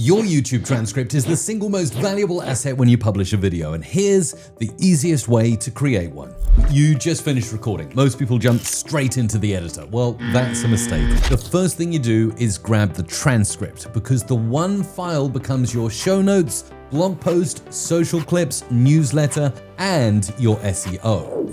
Your YouTube transcript is the single most valuable asset when you publish a video, and here's the easiest way to create one. You just finished recording. Most people jump straight into the editor. Well, that's a mistake. The first thing you do is grab the transcript, because the one file becomes your show notes, blog post, social clips, newsletter, and your SEO.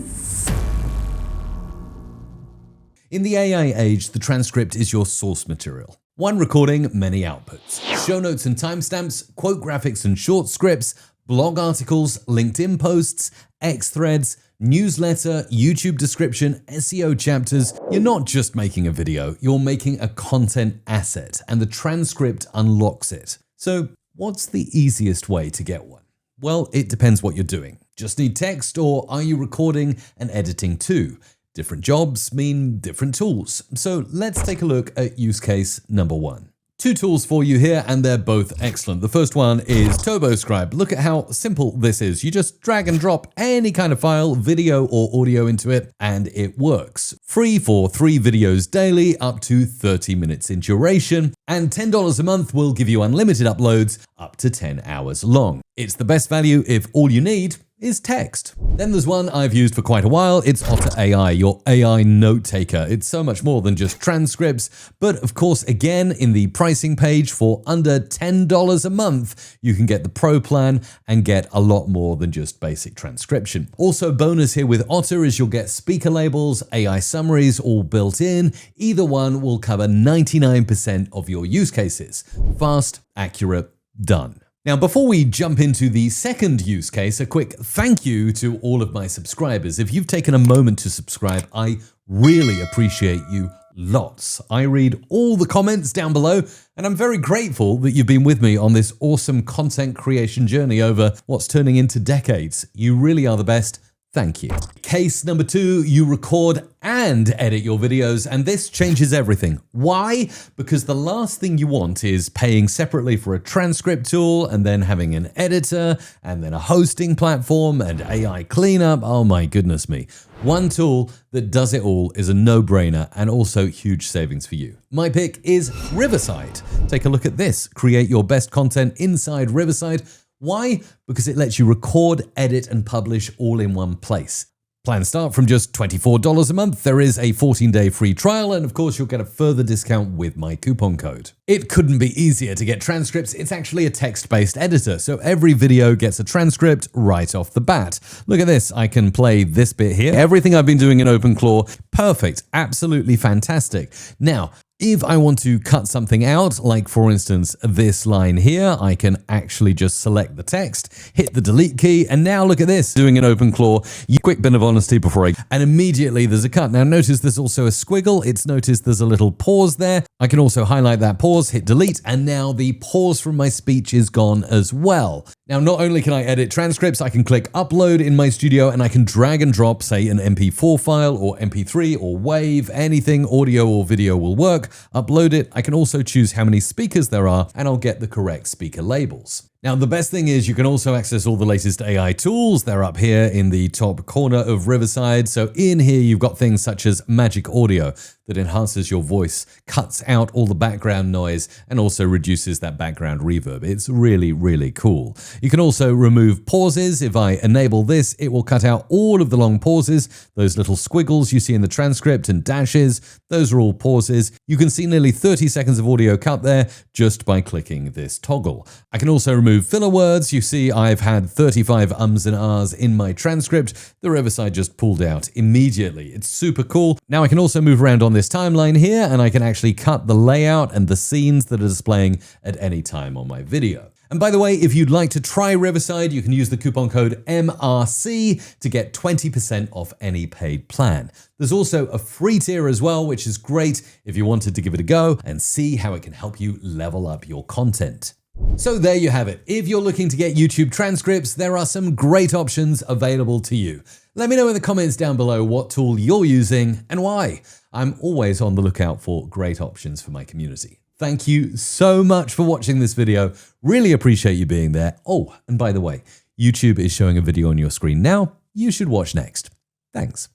In the AI age, the transcript is your source material. One recording, many outputs. Show notes and timestamps, quote graphics and short scripts, blog articles, LinkedIn posts, X threads, newsletter, YouTube description, SEO chapters. You're not just making a video, you're making a content asset, and the transcript unlocks it. So what's the easiest way to get one? Well, it depends what you're doing. Just need text, or are you recording and editing too? Different jobs mean different tools. So let's take a look at use case number one. Two tools for you here, and they're both excellent. The first one is TurboScribe. Look at how simple this is. You just drag and drop any kind of file, video or audio into it, and it works. Free for 3 videos daily, up to 30 minutes in duration, and $10 a month will give you unlimited uploads up to 10 hours long. It's the best value if all you need is text. Then there's one I've used for quite a while. It's Otter.ai, your AI note taker. It's so much more than just transcripts, but of course, again, in the pricing page for under $10 a month, you can get the pro plan and get a lot more than just basic transcription. Also, bonus here with Otter is you'll get speaker labels, AI summaries all built in. Either one will cover 99% of your use cases. Fast, accurate, done. Now, before we jump into the second use case, a quick thank you to all of my subscribers. If you've taken a moment to subscribe, I really appreciate you lots. I read all the comments down below, and I'm very grateful that you've been with me on this awesome content creation journey over what's turning into decades. You really are the best. Thank you. Case number 2, you record and edit your videos, and this changes everything. Why? Because the last thing you want is paying separately for a transcript tool and then having an editor and then a hosting platform and AI cleanup. Oh my goodness me. One tool that does it all is a no-brainer and also huge savings for you. My pick is Riverside. Take a look at this. Create your best content inside Riverside. Why? Because it lets you record, edit, and publish all in one place. Plans start from just $24 a month. There is a 14-day free trial, and of course, you'll get a further discount with my coupon code. It couldn't be easier to get transcripts. It's actually a text-based editor, so every video gets a transcript right off the bat. Look at this. I can play this bit here. Everything I've been doing in OpenClaw, perfect, absolutely fantastic. Now, if I want to cut something out, like for instance, this line here, I can actually just select the text, hit the delete key, and now look at this, doing an OpenClaw. Quick bit of honesty before and immediately there's a cut. Now notice there's also a squiggle. It's noticed there's a little pause there. I can also highlight that pause, hit delete, and now the pause from my speech is gone as well. Now, not only can I edit transcripts, I can click upload in my studio and I can drag and drop, say, an MP4 file or MP3 or WAV, anything, audio or video will work, upload it. I can also choose how many speakers there are and I'll get the correct speaker labels. Now, the best thing is you can also access all the latest AI tools. They're up here in the top corner of Riverside. So in here, you've got things such as Magic Audio that enhances your voice, cuts out all the background noise, and also reduces that background reverb. It's really, really cool. You can also remove pauses. If I enable this, it will cut out all of the long pauses. Those little squiggles you see in the transcript and dashes, those are all pauses. You can see nearly 30 seconds of audio cut there just by clicking this toggle. I can also remove filler words. You see I've had 35 ums and ahs in my transcript. The Riverside just pulled out immediately. It's super cool. Now I can also move around on this timeline here, and I can actually cut the layout and the scenes that are displaying at any time on my video. And by the way, if you'd like to try Riverside, you can use the coupon code MRC to get 20% off any paid plan. There's also a free tier as well, which is great if you wanted to give it a go and see how it can help you level up your content. So there you have it. If you're looking to get YouTube transcripts, there are some great options available to you. Let me know in the comments down below what tool you're using and why. I'm always on the lookout for great options for my community. Thank you so much for watching this video. Really appreciate you being there. Oh, and by the way, YouTube is showing a video on your screen now. You should watch next. Thanks.